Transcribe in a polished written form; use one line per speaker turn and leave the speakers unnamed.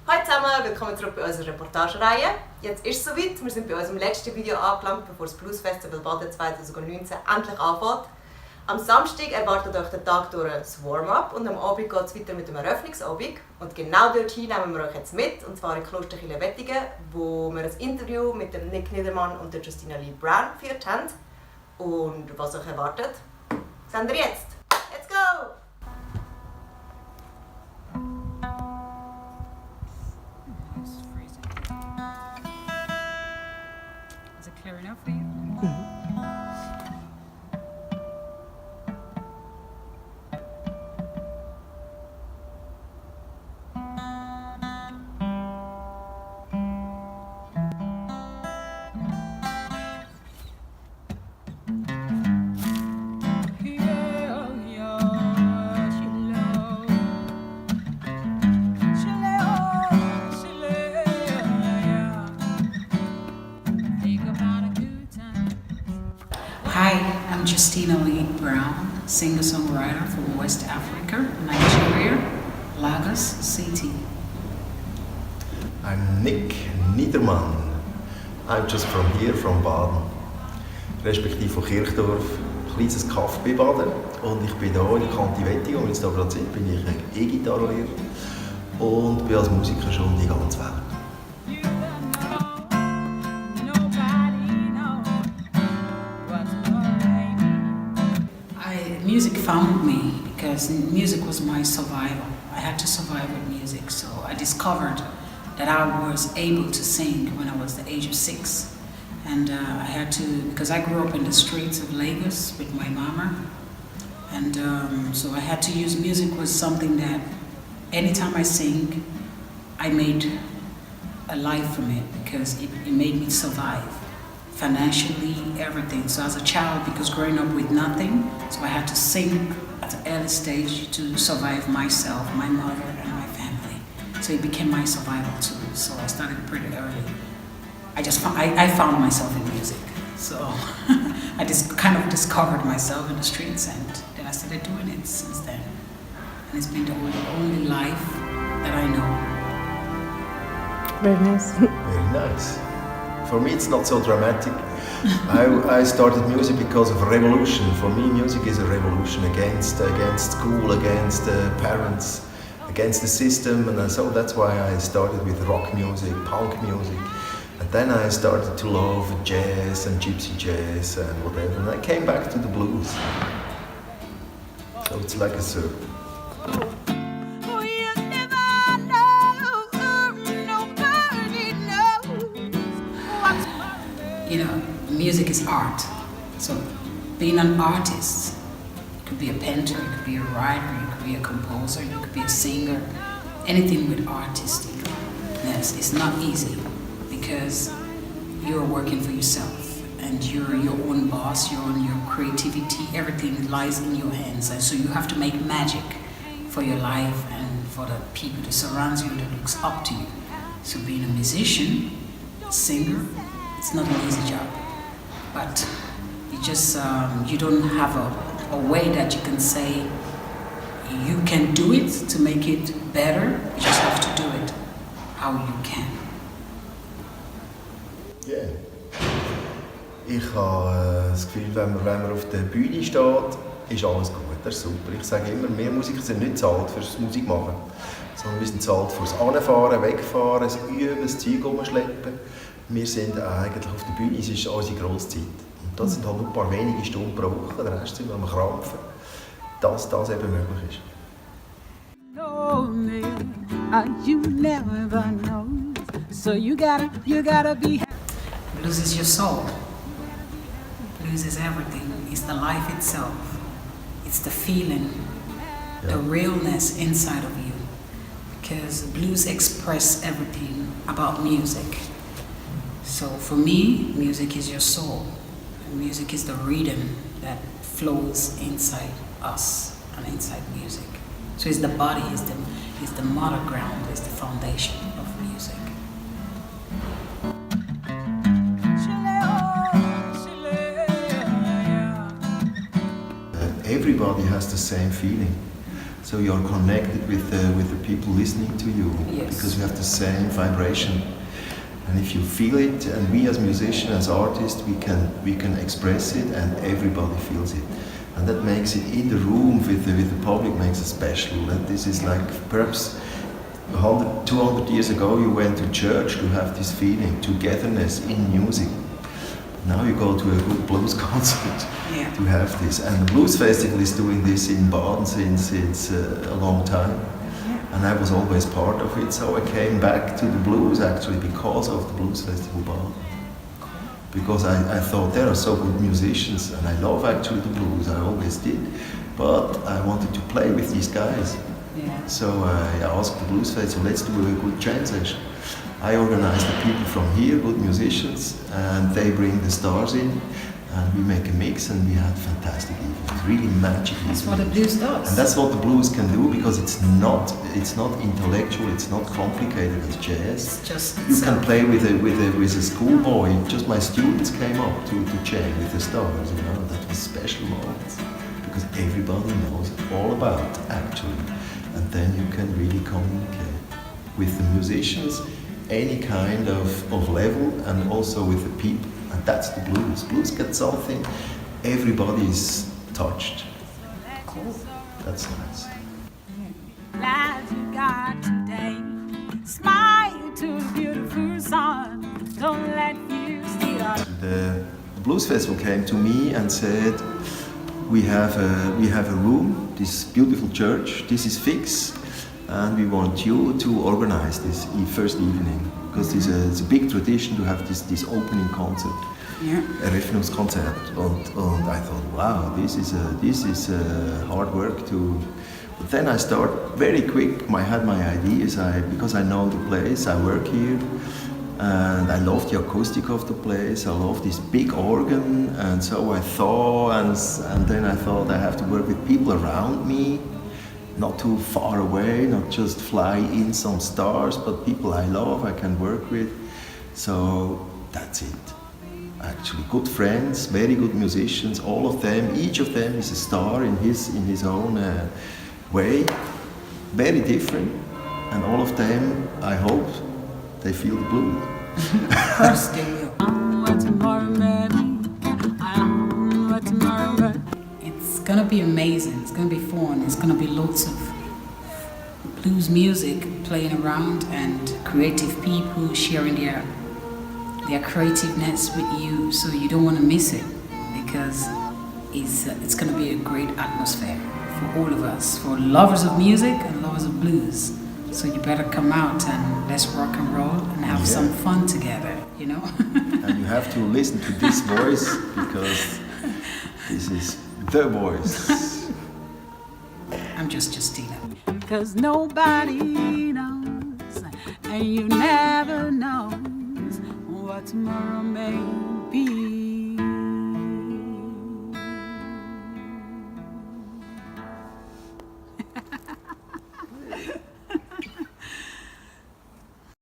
Hallo zusammen, willkommen zurück bei unserer Reportage-Reihe. Jetzt ist es soweit, wir sind bei unserem letzten Video angelangt, bevor das Bluesfestival Baden 2019 endlich anfängt. Am Samstag erwartet euch der Tag durch das Warm-up und am Abend geht es weiter mit dem Eröffnungsabend. Und genau dorthin nehmen wir euch jetzt mit, und zwar in Klosterkirche Wettingen, wo wir ein Interview mit dem Nic Niedermann und der Justina Lee Brown geführt haben. Und was euch erwartet, sehen wir jetzt. Let's go!
Is it clear enough for you? Hi, I'm Justina Lee Brown, singer-songwriter from West Africa, Nigeria, Lagos City.
I'm Nic Niedermann. I'm just from here, from Baden. Respektive von Kirchdorf, kleines Kaff bei Baden. Und ich bin hier in der Kante Wettingen, wo wir jetzt hier gerade sind, bin ich E-Gitarrenlehrer und bin als Musiker schon die ganze Welt.
Music found me because music was my survival. I had to survive with music, so I discovered that I was able to sing when I was the age of 6. And I had to, because I grew up in the streets of Lagos with my mama, and so I had to use music was something that anytime I sing, I made a life from it because it made me survive. Financially, everything. So as a child, because growing up with nothing, so I had to sing at an early stage to survive myself, my mother, and my family. So it became my survival too. So I started pretty early. I found myself in music. So I just kind of discovered myself in the streets, and then I started doing it since then. And it's been the only life that I know.
Very nice.
Very nice. For me, it's not so dramatic. I started music because of a revolution. For me, music is a revolution against school, against parents, against the system, and so that's why I started with rock music, punk music, and then I started to love jazz and gypsy jazz and whatever, and I came back to the blues. So it's like a circle.
You know, music is art. So being an artist, you could be a painter, you could be a writer, you could be a composer, you could be a singer, anything with artistic. Yes, it's not easy because you're working for yourself and you're your own boss, you're on your creativity, everything lies in your hands. And so you have to make magic for your life and for the people that surround you that looks up to you. So being a musician, a singer, it's not an easy job, but you just you don't have a way that you can say you can do it to make it better. You just have to do it how you can.
Yeah. Ich habe das Gefühl, wenn man auf der Bühne steht, ist alles gut. Das ist super. Ich sage immer, wir Musiker sind nicht bezahlt fürs Musikmachen, sondern wir sind bezahlt fürs Anfahren, Wegfahren, das Üben, das Zeug umschleppen. Wir sind eigentlich auf der Bühne, es ist unsere grosse Zeit. Und das sind halt nur ein paar wenige Stunden pro Woche, der Rest sind wir am Krampfen, dass das eben möglich ist.
Blues is your soul. Blues is everything. It's the life itself. It's the feeling, the realness inside of you. Because blues express everything about music. So for me, music is your soul. And music is the rhythm that flows inside us and inside music. So it's the body, it's the mother ground, it's the foundation of music.
Everybody has the same feeling. So you are connected with the people listening to you,
Yes.
because you have the same vibration. And if you feel it, and we as musicians, as artists, we can express it, and everybody feels it. And that makes it in the room with the public, makes it special. And this is like perhaps 100, 200 years ago you went to church to have this feeling, togetherness in music. Now you go to a good blues concert to have this. And the Blues Festival is doing this in Baden since a long time. And I was always part of it, so I came back to the blues actually because of the Blues Festival Baden. Because I thought there are so good musicians, and I love actually the blues, I always did. But I wanted to play with these guys.
Yeah.
So I asked the Blues Festival, let's do a good jam session. I organized the people from here, good musicians, and they bring the stars in, and we make a mix, and we had fantastic evenings, really magic evenings.
That's what the blues does.
And that's what the blues can do, because it's not intellectual, it's not complicated as jazz.
It's just
you can play with a schoolboy. Just my students came up to jam with the stars, you know. That was special moments, because everybody knows all about actually, and then you can really communicate with the musicians, any kind of level, and also with the people. And that's the blues. Blues gets something, everybody's touched.
Cool.
That's nice.
Life you got today. Smile to the beautiful sun. Don't let you steal our
The Blues Festival came to me and said, we have a room, this beautiful church, this is fixed, and we want you to organize this first evening, because it's a big tradition to have this opening concert, Eröffnungskonzert. And I thought, wow, this is hard work to. But then I start very quick. I had my ideas. Because I know the place, I work here, and I love the acoustic of the place. I love this big organ, and so I thought, and then I thought I have to work with people around me. Not too far away, not just fly in some stars, but people I love, I can work with. So that's it. Actually, good friends, very good musicians, all of them, each of them is a star in his own way, very different, and all of them, I hope, they feel the blues.
Of course they will. It's gonna be amazing, it's gonna be fun, it's gonna be lots of blues music playing around and creative people sharing their creativeness with you, so you don't want to miss it, because it's gonna be a great atmosphere for all of us, for lovers of music and lovers of blues. So you better come out and let's rock and roll and have some fun together, you know?
And you have to listen to this voice, because this is the voice.
I'm just Justina.
Cause nobody knows, and you never know what tomorrow may